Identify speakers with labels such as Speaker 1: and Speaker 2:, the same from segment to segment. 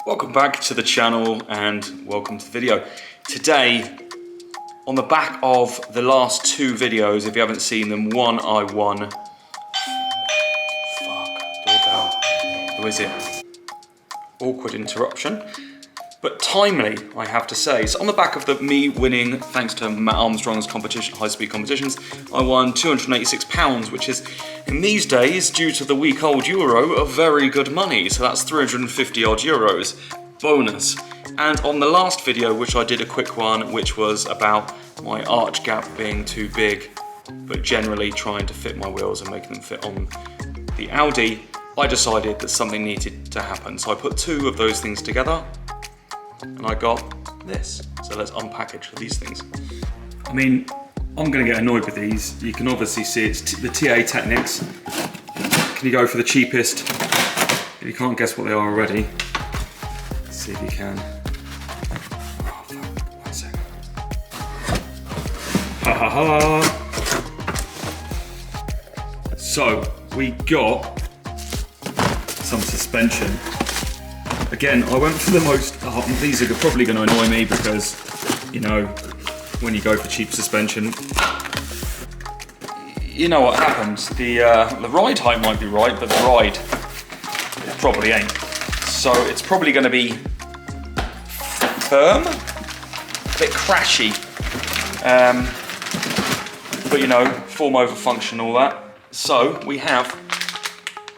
Speaker 1: Welcome back to the channel and welcome to the video. Today, on the back of the last two videos, if you haven't seen them, one I won. Doorbell. Who is it? Awkward interruption, but timely, I have to say. So on the back of me winning, thanks to Matt Armstrong's competition, high-speed competitions, I won £286, which is, in these days, due to the week-old euro, a very good money. So that's 350 odd euros bonus. And on the last video, which I did a quick one, which was about my arch gap being too big, but generally trying to fit my wheels and making them fit on the Audi, I decided that something needed to happen. So I put two of those things together, and I got this. So let's unpackage these things. I mean, I'm gonna get annoyed with these. You can obviously see it's the TA Technics. Can you go for the cheapest? If you can't guess what they are already, let's see if you can. Oh, fuck. 1 second. Ha ha ha. So we got some suspension. Again, I went for the most, these are probably going to annoy me because, you know, when you go for cheap suspension, you know what happens. The ride height might be right, but the ride, it probably ain't. So it's probably going to be firm, a bit crashy, but you know, form over function, all that. So we have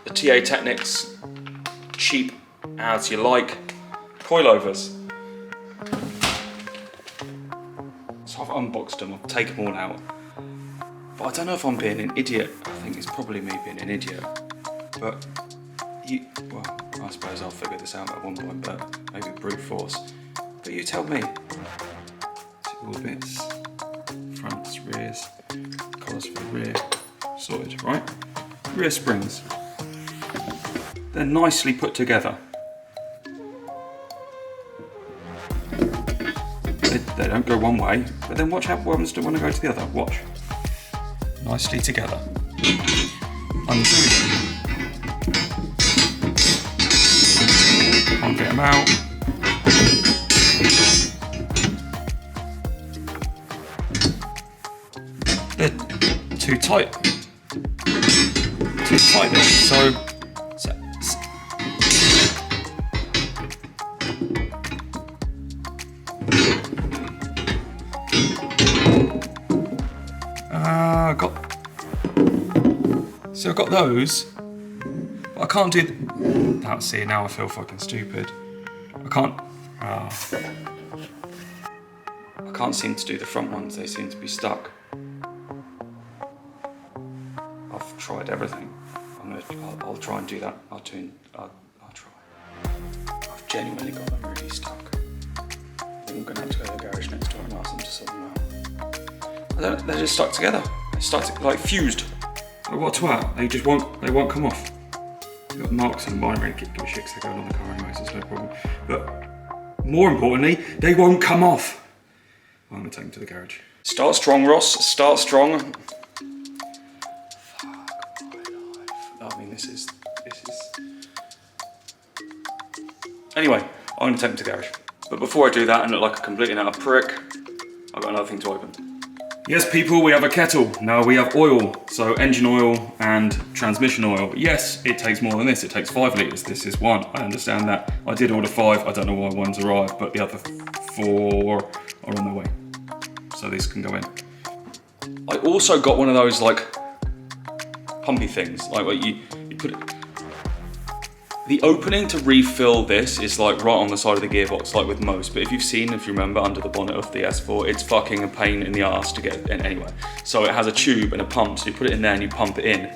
Speaker 1: the TA Technics cheap as you like coilovers. So I've unboxed them, I've taken them all out. But I don't know if I'm being an idiot. I think it's probably me being an idiot. But well, I suppose I'll figure this out at one point, but maybe brute force. But you tell me. See all the bits, fronts, rears, collars for the rear, sorted, right? Rear springs. They're nicely put together. They don't go one way, but then watch how one still want to go to the other. Watch. Nicely together. Undo them. Can't get them out. They're too tight. Too tight there. So I've got those, but I can't do that. See, now I feel fucking stupid. I can't seem to do the front ones. They seem to be stuck. I've tried everything. I'll try and do that. I'll try. I've genuinely got them really stuck. I think I'm gonna have to go to the garage next door and ask them to sort them out. They're just stuck together. They're stuck like fused. What a twat, they won't come off. You've got marks on them, but I don't really give a shit because they're going on the car anyway, so it's no problem. But more importantly, they won't come off. I'm going to take them to the garage. Start strong, Ross, start strong. Fuck my life. I mean, this is... Anyway, I'm going to take them to the garage. But before I do that and look like a completely utter prick, I've got another thing to open. Yes, people, we have a kettle. Now we have oil, so engine oil and transmission oil. But yes, it takes more than this. It takes 5 litres. This is 1. I understand that. I did order 5. I don't know why one's arrived, but the other 4 are on their way. So these can go in. I also got one of those like pumpy things, like where you put it. The opening to refill this is like right on the side of the gearbox, like with most, but if you remember, under the bonnet of the S4, it's fucking a pain in the arse to get in anyway. So it has a tube and a pump, so you put it in there and you pump it in.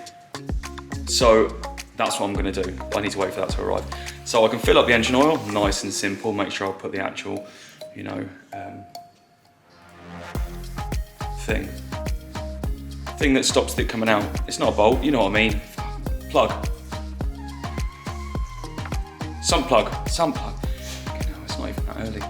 Speaker 1: So that's what I'm gonna do. I need to wait for that to arrive. So I can fill up the engine oil, nice and simple, make sure I put the actual, you know, thing that stops it coming out. It's not a bolt, you know what I mean. Plug. Sump plug. Okay, no, it's not even that early.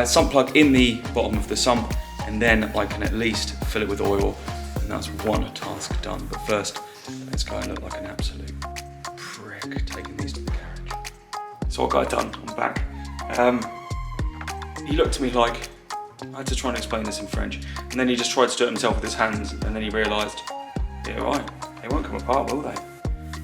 Speaker 1: Sump plug in the bottom of the sump, and then I can at least fill it with oil, and that's one task done. But first, let's go and look like an absolute prick taking these to the garage. So I got it done, I'm back. He looked at me like, I had to try and explain this in French, and then he just tried to do it himself with his hands, and then he realised, yeah, right, they won't come apart, will they?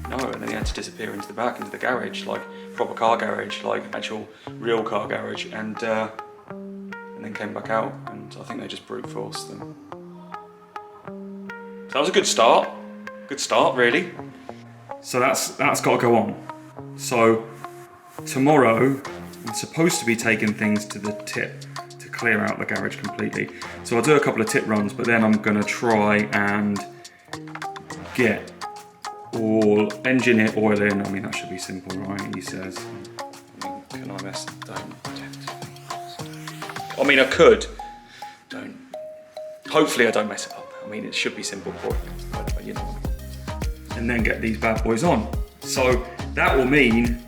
Speaker 1: No, and then he had to disappear into the back, into the garage, like proper car garage, like actual real car garage, and then came back out, and I think they just brute forced them. So that was a good start really. So that's got to go on. So tomorrow I'm supposed to be taking things to the tip to clear out the garage completely. So I'll do a couple of tip runs, but then I'm gonna try and get all engine oil in. I mean, that should be simple, right? He says. I mean, can I mess? Don't. I mean, I could. Don't. Hopefully, I don't mess it up. I mean, it should be simple for it, but you know what I mean. And then get these bad boys on. So that will mean.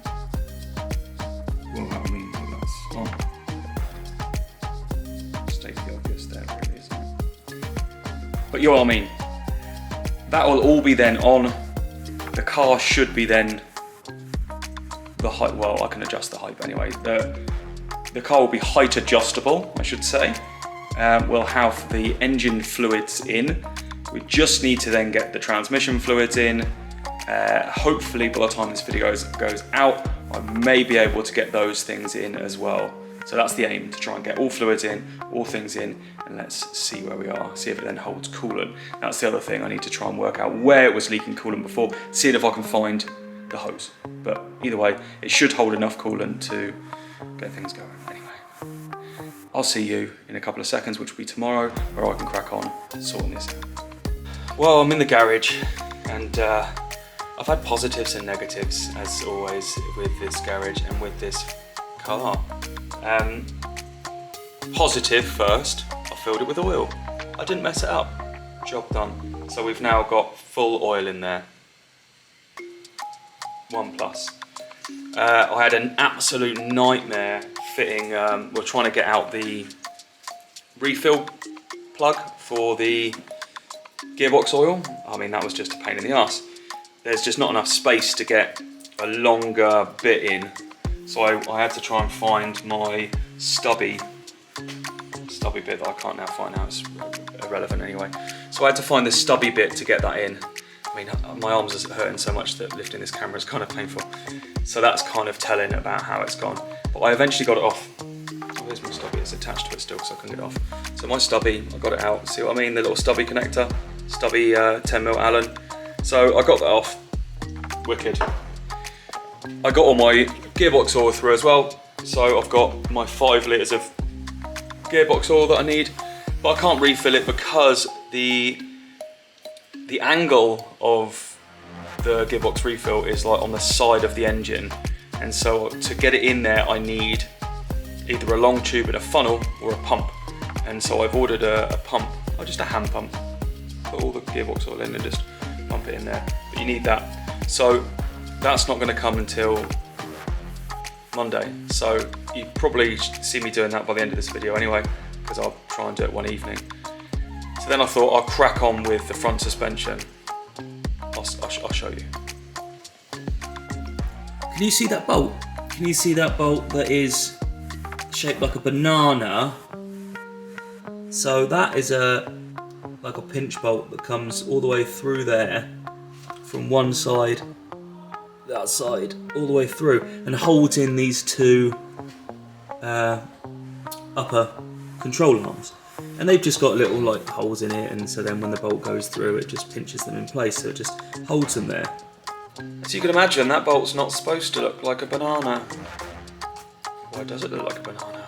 Speaker 1: Well, that will mean that that's on. State the obvious there, really, isn't it? But you know what I mean. That will all be then on. The car should be then the height. Well, I can adjust the height anyway. The car will be height adjustable, I should say. We'll have the engine fluids in. We just need to then get the transmission fluids in. Hopefully by the time this video goes out, I may be able to get those things in as well. So that's the aim, to try and get all fluids in, all things in, and let's see where we are, see if it then holds coolant. That's the other thing, I need to try and work out where it was leaking coolant before, seeing if I can find the hose. But either way, it should hold enough coolant to get things going. Anyway, I'll see you in a couple of seconds, which will be tomorrow, where I can crack on sorting this out. Well, I'm in the garage, and I've had positives and negatives, as always, with this garage and with this car. Positive first, I filled it with oil. I didn't mess it up. Job done. So we've now got full oil in there. 1+. I had an absolute nightmare fitting, we're trying to get out the refill plug for the gearbox oil. I mean, that was just a pain in the ass. There's just not enough space to get a longer bit in. So I had to try and find my stubby bit that I can't now find now, it's irrelevant anyway. So I had to find this stubby bit to get that in. I mean, my arms are hurting so much that lifting this camera is kind of painful. So that's kind of telling about how it's gone. But I eventually got it off. Oh, here's my stubby, it's attached to it still, so I can get it off. So my stubby, I got it out, see what I mean? The little stubby connector, stubby 10mm Allen. So I got that off, wicked. I got all my gearbox oil through as well, so I've got my 5 litres of gearbox oil that I need, but I can't refill it because the angle of the gearbox refill is like on the side of the engine, and so to get it in there I need either a long tube and a funnel or a pump, and so I've ordered a pump, or just a hand pump, put all the gearbox oil in and just pump it in there, but you need that. So that's not going to come until Monday, so you probably see me doing that by the end of this video anyway, because I'll try and do it one evening. So then I thought I'll crack on with the front suspension. I'll show you. Can you see that bolt? Can you see that bolt that is shaped like a banana? So that is like a pinch bolt that comes all the way through there, from one side, that side, all the way through, and holds in these two upper control arms. And they've just got little like holes in it, and so then when the bolt goes through it just pinches them in place, so it just holds them there. So you can imagine that bolt's not supposed to look like a banana. Why does it look like a banana?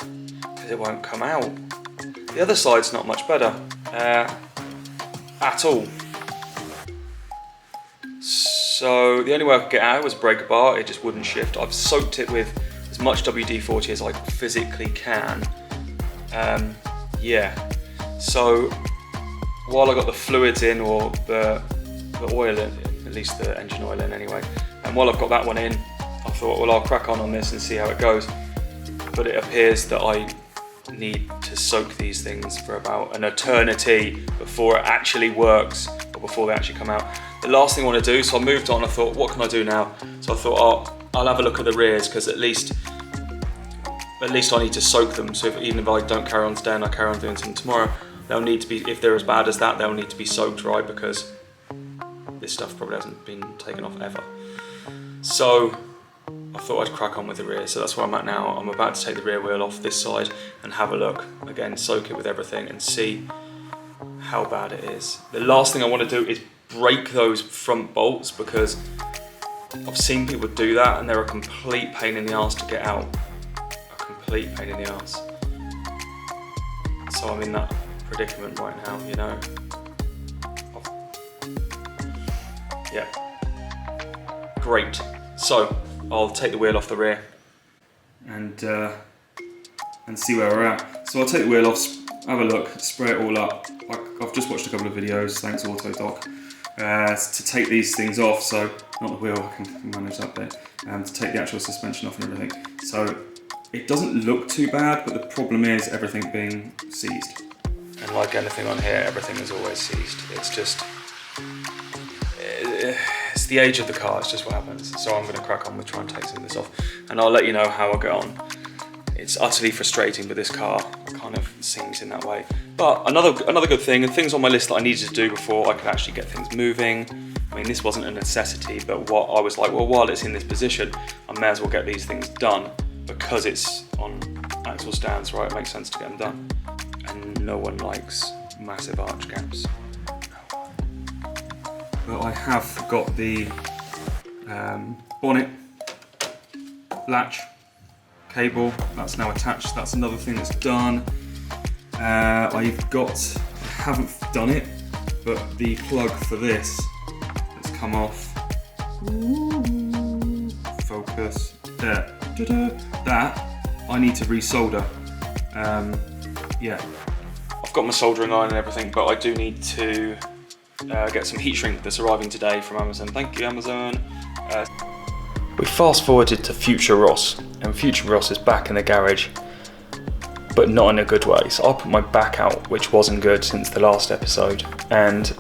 Speaker 1: Because it won't come out. The other side's not much better at all. So the only way I could get out was break a bar, it just wouldn't shift. I've soaked it with as much WD-40 as I physically can. Yeah, so while I got the fluids in, or the oil in, at least the engine oil in anyway, and while I've got that one in, I thought, well, I'll crack on this and see how it goes. But it appears that I need to soak these things for about an eternity before it actually works, or before they actually come out. The last thing I want to do, so I moved on, I thought, what can I do now? So I thought, I'll have a look at the rears, because at least at least I need to soak them. So even if I don't carry on today and I carry on doing something tomorrow, they'll need to be, if they're as bad as that, they'll need to be soaked, right? Because this stuff probably hasn't been taken off ever. So I thought I'd crack on with the rear. So that's where I'm at now. I'm about to take the rear wheel off this side and have a look. Again, soak it with everything and see how bad it is. The last thing I want to do is break those front bolts, because I've seen people do that and they're a complete pain in the arse to get out. A complete pain in the arse. So I'm in that predicament right now, you know. Yeah. Great. So I'll take the wheel off the rear and see where we're at. So I'll take the wheel off, have a look, spray it all up. I've just watched a couple of videos, thanks Autodoc, to take these things off. So not the wheel, I can manage that bit. To take the actual suspension off and everything. So it doesn't look too bad, but the problem is everything being seized. And like anything on here, everything is always seized. It's just, it's the age of the car, it's just what happens. So I'm gonna crack on with trying to take some of this off, and I'll let you know how I get on. It's utterly frustrating, but this car kind of seems in that way. But another good thing, and things on my list that I needed to do before I could actually get things moving. I mean, this wasn't a necessity, but what I was like, well, while it's in this position, I may as well get these things done, because it's on axle stands, right? It makes sense to get them done. And no one likes massive arch gaps. No one. But I have got the bonnet latch cable, that's now attached. That's another thing that's done. I haven't done it, but the plug for this has come off. Focus, there. That I need to resolder. Yeah, I've got my soldering iron and everything, but I do need to get some heat shrink that's arriving today from Amazon. Thank you, Amazon. We fast forwarded to Future Ross, and Future Ross is back in the garage, but not in a good way. So I put my back out, which wasn't good since the last episode, and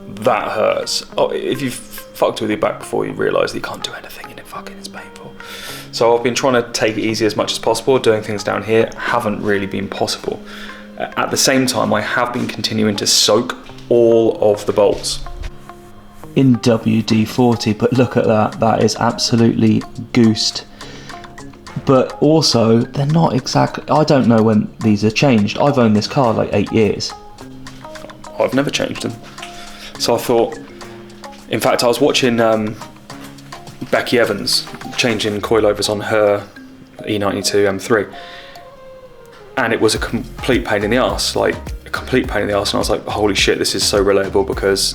Speaker 1: that hurts. Oh, if you've fucked with your back before, you realise that you can't do anything and it's painful. So I've been trying to take it easy as much as possible. Doing things down here haven't really been possible. At the same time, I have been continuing to soak all of the bolts in WD-40, but look at that, that is absolutely goosed. But also, they're not exactly, I don't know when these are changed. I've owned this car like 8 years. I've never changed them. So I thought, in fact, I was watching Becky Evans changing coilovers on her E92 M3, and it was a complete pain in the arse, like a complete pain in the arse, and I was like, holy shit, this is so relatable, because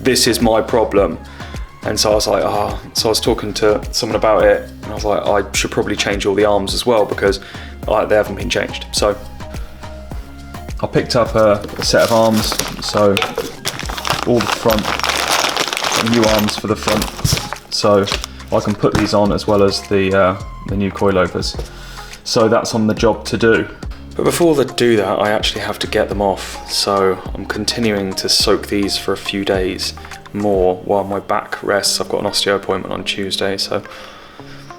Speaker 1: this is my problem. And so I was like, so I was talking to someone about it, and I was like, I should probably change all the arms as well, because they haven't been changed. So I picked up a set of arms, so all the front, new arms for the front, so I can put these on as well as the new coilovers. So that's on the job to do. But before I do that, I actually have to get them off. So I'm continuing to soak these for a few days more while my back rests. I've got an osteo appointment on Tuesday, so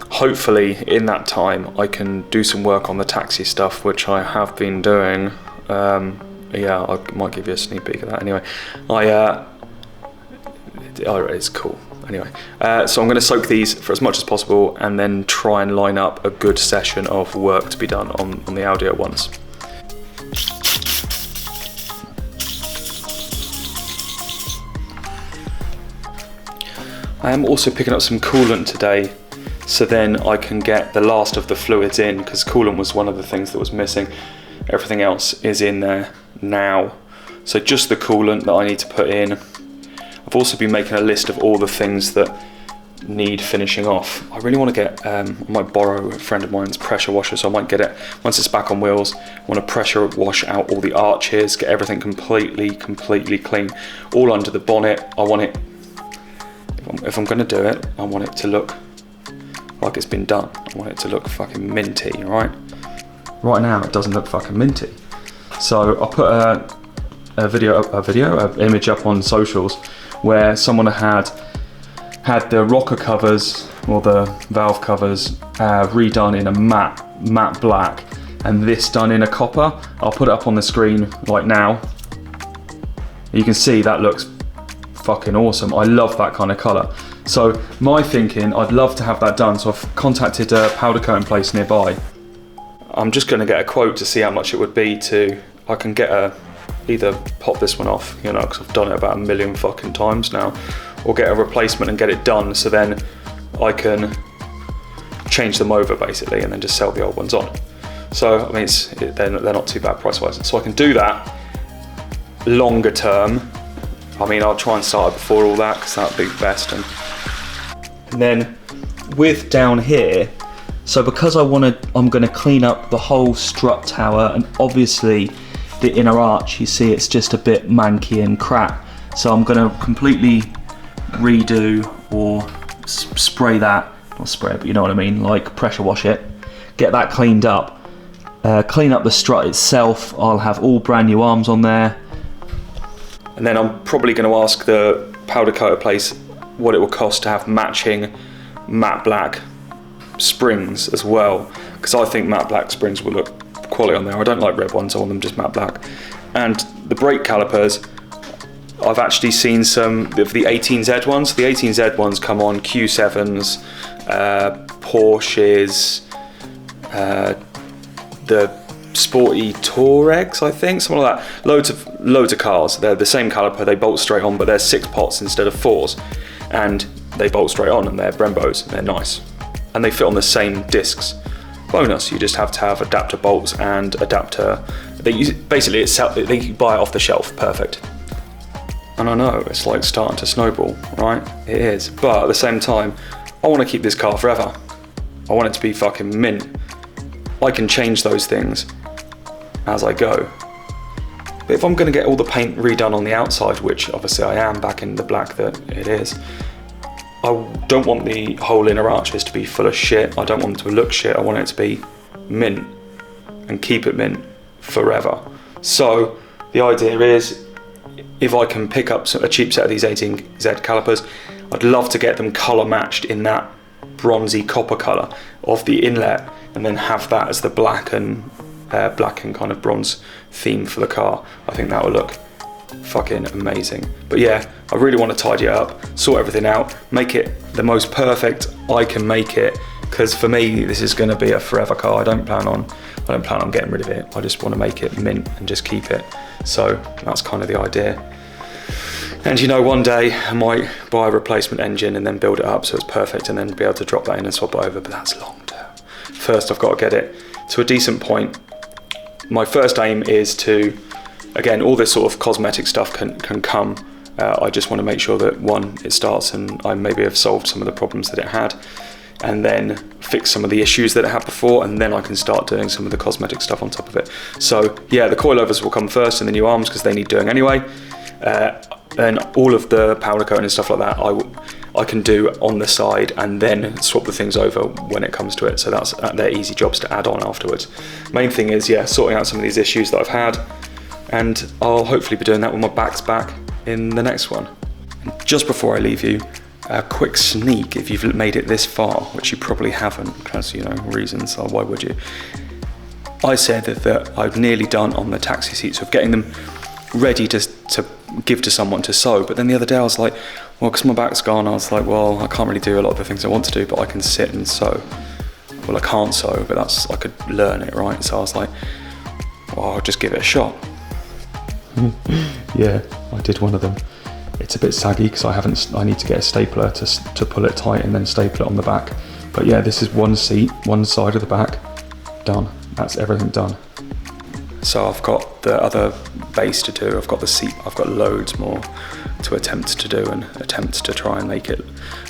Speaker 1: hopefully in that time I can do some work on the taxi stuff, which I have been doing. Yeah, I might give you a sneak peek of that anyway. It's cool. Anyway, so I'm going to soak these for as much as possible and then try and line up a good session of work to be done on the Audi at once. I am also picking up some coolant today, so then I can get the last of the fluids in, because coolant was one of the things that was missing. Everything else is in there now. So just the coolant that I need to put in. I've also been making a list of all the things that need finishing off. I really want to get, I might borrow a friend of mine's pressure washer, so I might get it, once it's back on wheels, I want to pressure wash out all the arches, get everything completely clean, all under the bonnet. I want it, if I'm going to do it, I want it to look like it's been done. I want it to look fucking minty, right? Right now it doesn't look fucking minty. So I put an image up on socials where someone had the rocker covers or the valve covers redone in a matte black, and this done in a copper. I'll put it up on the screen right now. You can see that looks fucking awesome. I love that kind of colour. So my thinking, I'd love to have that done, so I've contacted a powder coating place nearby. I'm just going to get a quote to see how much it would be to, I can get either pop this one off, you know, because I've done it about 1 million fucking times now, or get a replacement and get it done, so then I can change them over basically and then just sell the old ones on. So I mean, they're not too bad price wise. So I can do that longer term. I mean, I'll try and start it before all that, because that'd be best. And then with down here, so because I'm gonna clean up the whole strut tower, and obviously the inner arch, you see it's just a bit manky and crap. So I'm gonna completely redo or spray that, not spray it, but you know what I mean, like pressure wash it, get that cleaned up, clean up the strut itself. I'll have all brand new arms on there. And then I'm probably going to ask the powder coater place what it will cost to have matching matte black springs as well, because I think matte black springs will look quality on there. I don't like red ones, I want them just matte black. And the brake calipers, I've actually seen some of the 18Z ones. The 18Z ones come on Q7s, Porsches, the sporty Touaregs, I think, something like that. Loads of cars. They're the same caliper, they bolt straight on, but they're 6 pots instead of 4s, and they bolt straight on, and they're Brembos, and they're nice, and they fit on the same discs. Bonus, you just have to have adapter bolts and adapter. Basically, they buy it off the shelf. Perfect. And I know it's like starting to snowball, right? It is, but at the same time, I want to keep this car forever. I want it to be fucking mint. I can change those things as I go. But if I'm going to get all the paint redone on the outside, which obviously I am back in the black that it is, I don't want the whole inner arches to be full of shit. I don't want it to look shit. I want it to be mint and keep it mint forever. So the idea is, if I can pick up a cheap set of these 18Z calipers, I'd love to get them colour matched in that bronzy copper colour of the inlet, and then have that as the black and kind of bronze theme for the car. I think that will look fucking amazing. But yeah, I really want to tidy it up, sort everything out, make it the most perfect I can make it, because for me this is going to be a forever car. I don't plan on getting rid of it. I just want to make it mint and just keep it. So that's kind of the idea. And you know, one day I might buy a replacement engine and then build it up so it's perfect, and then be able to drop that in and swap it over, but that's long term. First I've got to get it to a decent point. My first aim is to, again, all this sort of cosmetic stuff can come. I just want to make sure that, one, it starts and I maybe have solved some of the problems that it had, and then fix some of the issues that it had before, and then I can start doing some of the cosmetic stuff on top of it. So yeah, the coilovers will come first and the new arms, because they need doing anyway. And all of the powder coating and stuff like that I can do on the side, and then swap the things over when it comes to it. So they're easy jobs to add on afterwards. Main thing is, yeah, sorting out some of these issues that I've had, and I'll hopefully be doing that when my back's back in the next one. And just before I leave you, a quick sneak, if you've made it this far, which you probably haven't, because, you know, reasons, so why would you? I said that I've nearly done on the taxi seats of getting them ready to give to someone to sew, but then the other day I was like, well, because my back's gone, I was like, well, I can't really do a lot of the things I want to do, but I can sit and sew. Well, I can't sew, but I could learn it, right? So I was like, well, I'll just give it a shot. Yeah, I did one of them. It's a bit saggy because I need to get a stapler to pull it tight and then staple it on the back. But yeah, this is one seat, one side of the back, done. That's everything done. So I've got the other base to do, I've got the seat, I've got loads more to attempt to do and attempt to try and make it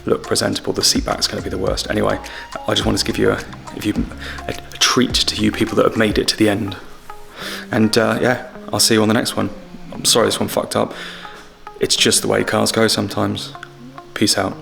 Speaker 1: look presentable. The seat back's going to be the worst. Anyway, I just wanted to give you a treat to you people that have made it to the end. And yeah, I'll see you on the next one. I'm sorry this one fucked up. It's just the way cars go sometimes. Peace out.